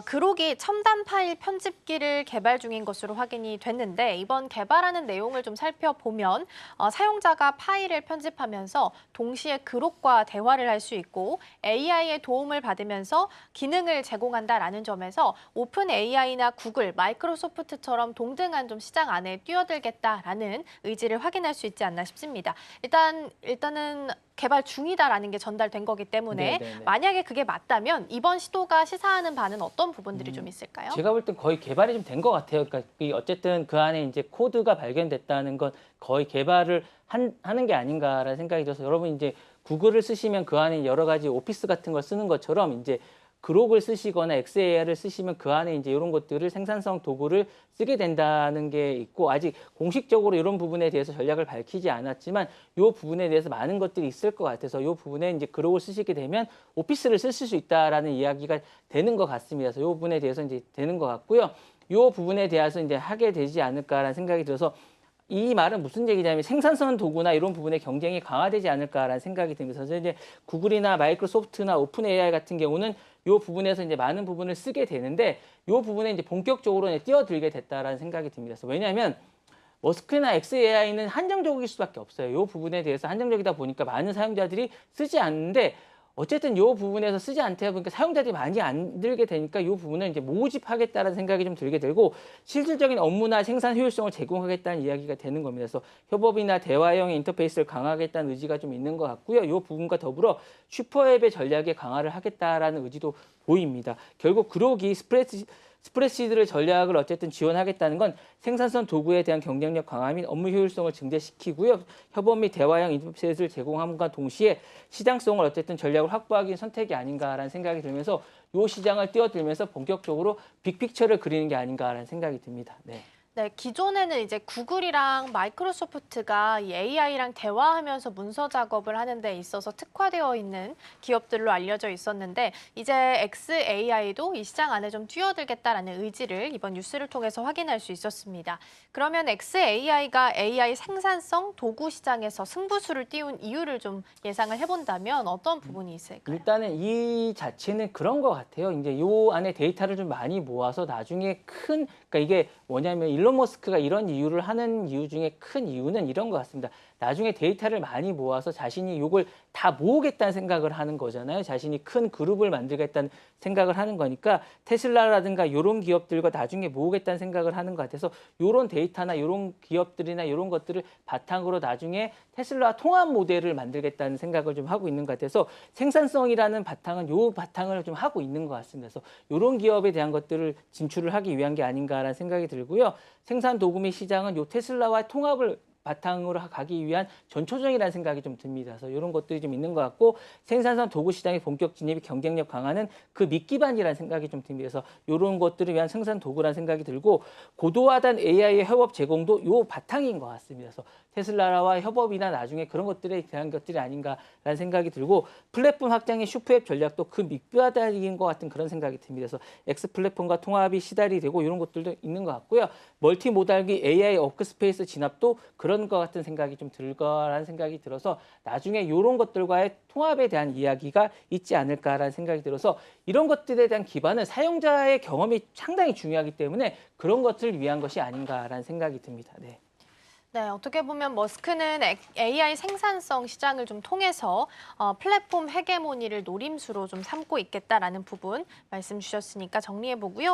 그록이 첨단 파일 편집기를 개발 중인 것으로 확인이 됐는데 이번 개발하는 내용을 좀 살펴보면 사용자가 파일을 편집하면서 동시에 그록과 대화를 할 수 있고 AI의 도움을 받으면서 기능을 제공한다라는 점에서 오픈 AI나 구글, 마이크로소프트처럼 동등한 좀 시장 안에 뛰어들겠다라는 의지를 확인할 수 있지 않나 싶습니다. 일단은 개발 중이다라는 게 전달된 거기 때문에 네네네. 만약에 그게 맞다면 이번 시도가 시사하는 바는 어떤 부분들이 좀 있을까요? 제가 볼 땐 거의 개발이 좀 된 것 같아요. 그러니까 어쨌든 그 안에 이제 코드가 발견됐다는 건 거의 개발을 하는 게 아닌가라는 생각이 들어서 여러분 이제 구글을 쓰시면 그 안에 여러 가지 오피스 같은 걸 쓰는 것처럼 이제 그록을 쓰시거나 XAI를 쓰시면 그 안에 이제 이런 것들을 생산성 도구를 쓰게 된다는 게 있고 아직 공식적으로 이런 부분에 대해서 전략을 밝히지 않았지만 이 부분에 대해서 많은 것들이 있을 것 같아서 이 부분에 이제 그록을 쓰시게 되면 오피스를 쓰실 수 있다라는 이야기가 되는 것 같습니다. 그래서 이 부분에 대해서 이제 되는 것 같고요. 이 부분에 대해서 이제 하게 되지 않을까라는 생각이 들어서 이 말은 무슨 얘기냐면 생산성 도구나 이런 부분의 경쟁이 강화되지 않을까라는 생각이 듭니다. 그래서 이제 구글이나 마이크로소프트나 오픈 AI 같은 경우는 이 부분에서 이제 많은 부분을 쓰게 되는데 이 부분에 이제 본격적으로 이제 뛰어들게 됐다라는 생각이 듭니다. 그래서 왜냐하면 머스크나 XAI는 한정적일 수밖에 없어요. 이 부분에 대해서 한정적이다 보니까 많은 사용자들이 쓰지 않는데 어쨌든 이 부분에서 쓰지 않다 보니까 사용자들이 많이 안 들게 되니까 이 부분을 이제 모집하겠다는 생각이 좀 들게 되고 실질적인 업무나 생산 효율성을 제공하겠다는 이야기가 되는 겁니다. 그래서 협업이나 대화형 인터페이스를 강화하겠다는 의지가 좀 있는 것 같고요. 이 부분과 더불어 슈퍼앱의 전략에 강화를 하겠다라는 의지도 보입니다. 결국 그록이 스프레시드를 전략을 어쨌든 지원하겠다는 건 생산성 도구에 대한 경쟁력 강화 및 업무 효율성을 증대시키고요. 협업 및 대화형 인터페이스를 제공함과 동시에 시장성을 어쨌든 전략을 확보하기 위한 선택이 아닌가라는 생각이 들면서 이 시장을 뛰어들면서 본격적으로 빅픽처를 그리는 게 아닌가라는 생각이 듭니다. 네. 네, 기존에는 이제 구글이랑 마이크로소프트가 이 AI랑 대화하면서 문서 작업을 하는 데 있어서 특화되어 있는 기업들로 알려져 있었는데 이제 XAI도 이 시장 안에 좀 뛰어들겠다라는 의지를 이번 뉴스를 통해서 확인할 수 있었습니다. 그러면 XAI가 AI 생산성 도구 시장에서 승부수를 띄운 이유를 좀 예상을 해본다면 어떤 부분이 있을까요? 일단은 이 자체는 그런 것 같아요. 이제 요 안에 데이터를 좀 많이 모아서 나중에 그러니까 이게 뭐냐면 일론 머스크가 이런 이유를 하는 이유 중에 큰 이유는 이런 것 같습니다. 나중에 데이터를 많이 모아서 자신이 요걸 다 모으겠다는 생각을 하는 거잖아요. 자신이 큰 그룹을 만들겠다는 생각을 하는 거니까 테슬라라든가 이런 기업들과 나중에 모으겠다는 생각을 하는 것 같아서 이런 데이터나 이런 기업들이나 이런 것들을 바탕으로 나중에 테슬라 통합 모델을 만들겠다는 생각을 좀 하고 있는 것 같아서 생산성이라는 바탕은 요 바탕을 좀 하고 있는 것 같습니다. 그래서 이런 기업에 대한 것들을 진출을 하기 위한 게 아닌가라는 생각이 들고요. 생산 도구 및 시장은 요 테슬라와 통합을 바탕으로 가기 위한 전초전이라는 생각이 좀 듭니다. 그래서 이런 것들이 좀 있는 것 같고 생산성 도구 시장의 본격 진입이 경쟁력 강화는 그 밑기반이라는 생각이 좀 듭니다. 그래서 이런 것들을 위한 생산 도구라는 생각이 들고 고도화된 AI의 협업 제공도 요 바탕인 것 같습니다. 그래서 테슬라와 협업이나 나중에 그런 것들에 대한 것들이 아닌가라는 생각이 들고 플랫폼 확장의 슈퍼앱 전략도 그 밑바닥인 것 같은 그런 생각이 듭니다. 그래서 X 플랫폼과 통합이 시달이 되고 이런 것들도 있는 것 같고요. 멀티모달기 AI 워크스페이스 진압도 그런 것 같은 생각이 좀 들 거라는 생각이 들어서 나중에 이런 것들과의 통합에 대한 이야기가 있지 않을까라는 생각이 들어서 이런 것들에 대한 기반은 사용자의 경험이 상당히 중요하기 때문에 그런 것들을 위한 것이 아닌가라는 생각이 듭니다. 네. 네, 어떻게 보면 머스크는 AI 생산성 시장을 좀 통해서 플랫폼 헤게모니를 노림수로 좀 삼고 있겠다라는 부분 말씀 주셨으니까 정리해 보고요.